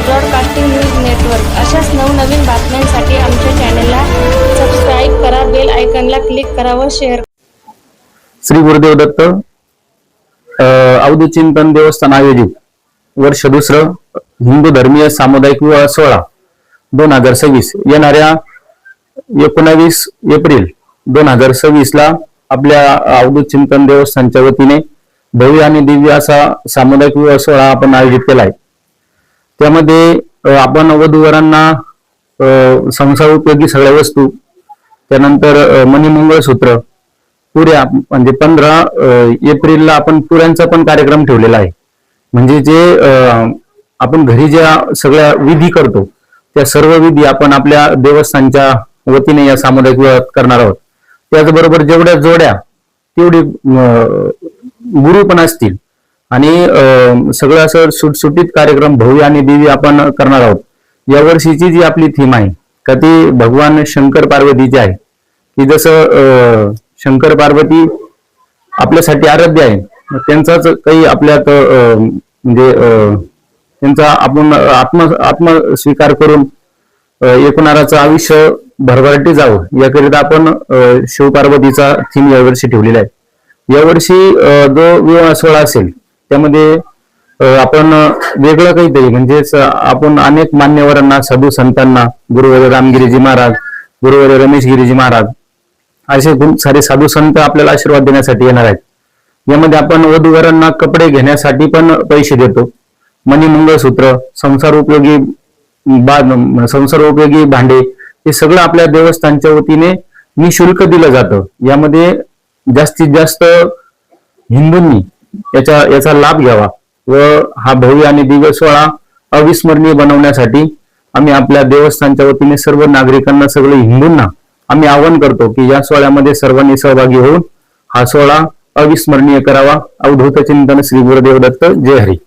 Broadcasting news network अशाच नवनवीन बातम्यांसाठी आमच्या चॅनलला सबस्क्राईब करा, बेल आयकॉनला क्लिक करा व शेअर. श्री गुरुदेव दत्त अवधूत चिंतन देवस्थान आयोजित वर्ष दुसरं हिंदू धर्मीय सामुदायिक विवाह सोहळा 2026 येणाऱ्या 19 एप्रिल 2026 ला आपल्या अवधूत चिंतन देवस्थानच्या वतीने भव्य आणि दिव्य असा सामुदायिक विवाह सोहळा आपण आयोजित केला आहे. त्यामध्ये आपण वधूवरांना संसार उपयोगी सगळ्या वस्तू, त्यानंतर मणिमंगळसूत्र, पुऱ्या, म्हणजे 15 एप्रिलला आपण पुऱ्यांचा पण कार्यक्रम ठेवलेला आहे. म्हणजे जे आपण घरी ज्या सगळ्या विधी करतो त्या सर्व विधी आपण आपल्या देवस्थानच्या वतीने या सामुदायिक विवाहात करणार आहोत. त्याचबरोबर जेवढ्या जोड्या तेवढी गुरु पण असतील आणि सगळं असं सुटसुटीत कार्यक्रम भव्य आणि दिव्य आपण करणार आहोत. या वर्षीची जी आपली थीम आहे का ती भगवान शंकर पार्वतीची आहे, की जसं शंकर पार्वती आपल्यासाठी आराध्य आहे, त्यांचाच काही आपल्यात म्हणजे त्यांचा आपण आत्म स्वीकार करून एकूणाराचं आयुष्य भरभराटी जावं याकरिता आपण शिवपार्वतीचा थीम यावर्षी ठेवलेला आहे. यावर्षी जो विवाह सोहळा असेल त्यामध्ये आपण वेगळं काहीतरी, म्हणजेच आपण अनेक मान्यवरांना, साधू संतांना, गुरुवर्य रामगिरीजी महाराज, गुरुवर्य रमेशगिरीजी महाराज असे खूप सारे साधू संत आपल्याला आशीर्वाद देण्यासाठी येणार आहेत. यामध्ये आपण वधूवरांना कपडे घेण्यासाठी पण पैसे देतो, मणिमंगळसूत्र, संसार उपयोगी भांडे, हे सगळं आपल्या देवस्थानच्या वतीने निशुल्क दिलं जातं. यामध्ये जास्तीत जास्त हिंदूंनी याचा लाभ घ्यावा व हा भव्य आणि दिव्य सोहळा अविस्मरणीय बनवण्यासाठी आम्ही आपल्या देवस्थानच्या वतीने सर्व नागरिकांना, सगळे हिंदूंना आम्ही आवाहन करतो की या सोहळ्यामध्ये सर्वांनी सहभागी होऊन हा सोहळा अविस्मरणीय करावा. अवधूत चिंतन श्री गुरुदेव दत्त. जय हरी.